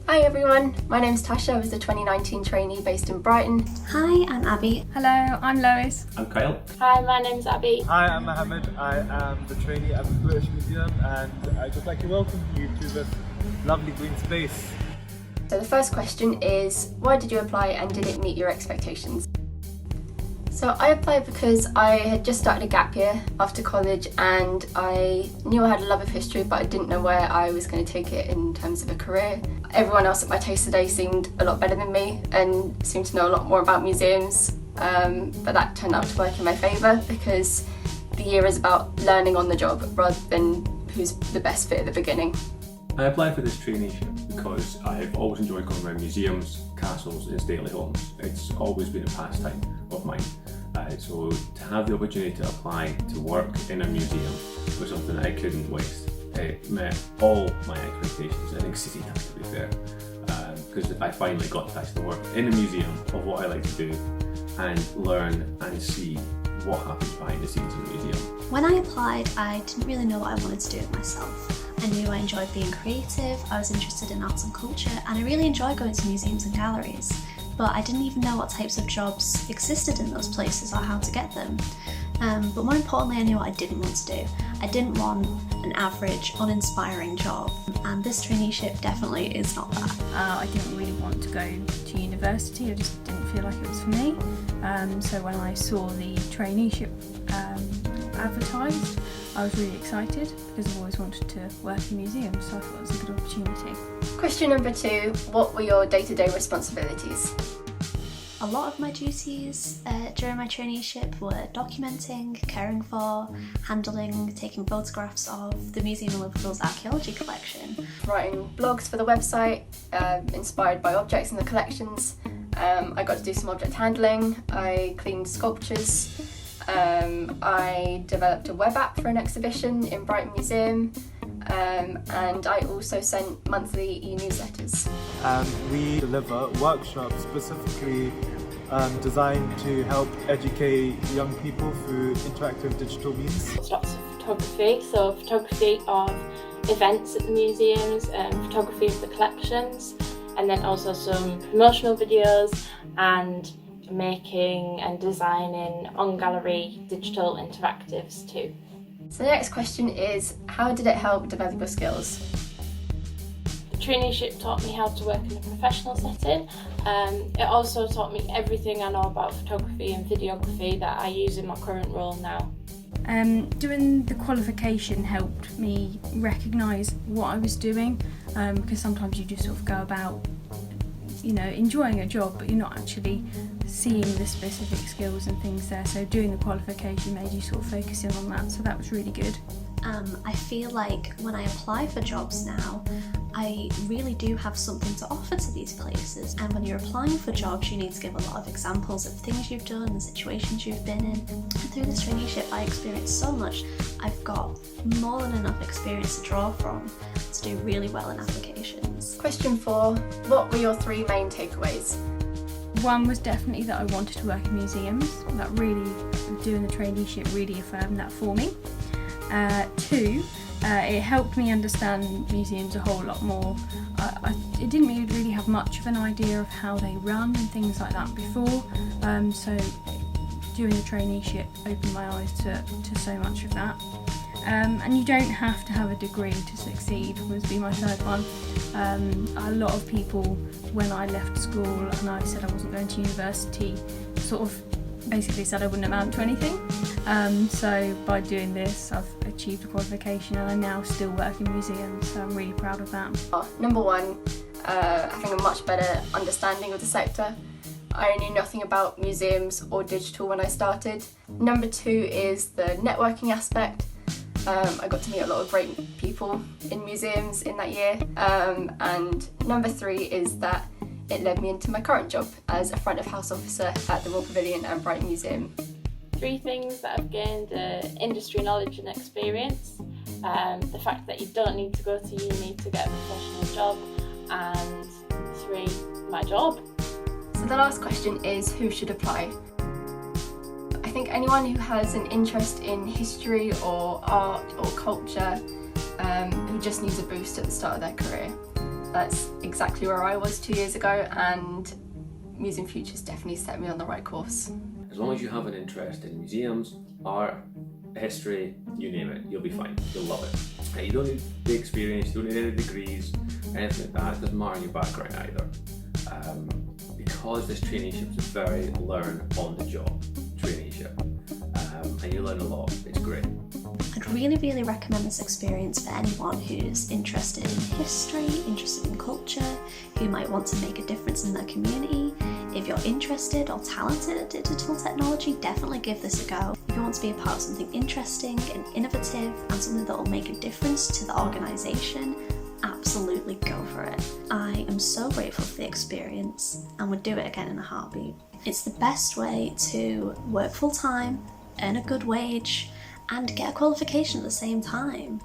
Hi everyone, my name's Tasha. I was the 2019 trainee based in Brighton. Hi, I'm Abby. Hello, I'm Lois. I'm Kyle. Hi, my name's Abby. Hi, I'm Mohammed. I am the trainee at the British Museum and I'd just like to welcome you to this lovely green space. So the first question is, why did you apply and did it meet your expectations? So I applied because I had just started a gap year after college and I knew I had a love of history but I didn't know where I was going to take it in terms of a career. Everyone else at my taste today seemed a lot better than me and seemed to know a lot more about museums, but that turned out to work in my favour because the year is about learning on the job rather than who's the best fit at the beginning. I applied for this traineeship because I've always enjoyed going around museums, castles and stately homes. It's always been a pastime of mine. So to have the opportunity to apply to work in a museum was something that I couldn't waste. It met all my expectations and exceeded them, to be fair, because I finally got to actually work in a museum of what I like to do and learn and see what happens behind the scenes in the museum. When I applied, I didn't really know what I wanted to do with myself. I knew I enjoyed being creative, I was interested in arts and culture, and I really enjoy going to museums and galleries. But I didn't even know what types of jobs existed in those places or how to get them. But more importantly, I knew what I didn't want to do. I didn't want an average, uninspiring job, and this traineeship definitely is not that. I didn't really want to go to university, I just didn't feel like it was for me. So when I saw the traineeship advertised, I was really excited because I've always wanted to work in museums, so I thought it was a good opportunity. Question number 2, what were your day-to-day responsibilities? A lot of my duties during my traineeship were documenting, caring for, handling, taking photographs of the Museum of Liverpool's archaeology collection. Writing blogs for the website, inspired by objects in the collections. I got to do some object handling, I cleaned sculptures, I developed a web app for an exhibition in Brighton Museum, and I also sent monthly e-newsletters. We deliver workshops specifically designed to help educate young people through interactive digital means. Lots of photography, so photography of events at the museums, photography of the collections, and then also some promotional videos and making and designing on-gallery digital interactives too. So the next question is, how did it help develop your skills? The traineeship taught me how to work in a professional setting. It also taught me everything I know about photography and videography that I use in my current role now. Doing the qualification helped me recognise what I was doing, because sometimes you just sort of go about enjoying a job but you're not actually seeing the specific skills and things there, so doing the qualification made you sort of focus in on that, so that was really good. I feel like when I apply for jobs now, I really do have something to offer to these places, and when you're applying for jobs you need to give a lot of examples of things you've done, the situations you've been in. And through this traineeship I experienced so much. I've got more than enough experience to draw from to do really well in applications. Question 4, what were your 3 main takeaways? One was definitely that I wanted to work in museums. That really, doing the traineeship really affirmed that for me. 2, it helped me understand museums a whole lot more. I didn't really have much of an idea of how they run and things like that before, so doing the traineeship opened my eyes to so much of that. And you don't have to have a degree to succeed, would be my 3rd one. A lot of people, when I left school and I said I wasn't going to university, sort of basically said I wouldn't amount to anything. So by doing this I've achieved a qualification and I now still work in museums, so I'm really proud of that. Number 1, having a much better understanding of the sector. I knew nothing about museums or digital when I started. Number 2 is the networking aspect. I got to meet a lot of great people in museums in that year. And number 3 is that it led me into my current job as a front of house officer at the Royal Pavilion and Brighton Museum. 3 things that I've gained: industry knowledge and experience, the fact that you don't need to go to uni to get a professional job, and 3, my job. So the last question is, who should apply? I think anyone who has an interest in history or art or culture, who just needs a boost at the start of their career. That's exactly where I was 2 years ago, and Museum Futures definitely set me on the right course. As long as you have an interest in museums, art, history, you name it, you'll be fine. You'll love it. You don't need the experience, you don't need any degrees, anything like that. It doesn't matter your background either. Because this traineeship is a very learn on the job traineeship, and you learn a lot. It's great. I'd really recommend this experience for anyone who's interested in history, interested in culture, who might want to make a difference in their community. If you're interested or talented at digital technology, definitely give this a go. If you want to be a part of something interesting and innovative and something that will make a difference to the organisation, absolutely go for it. I am so grateful for the experience and would do it again in a heartbeat. It's the best way to work full time, earn a good wage, and get a qualification at the same time.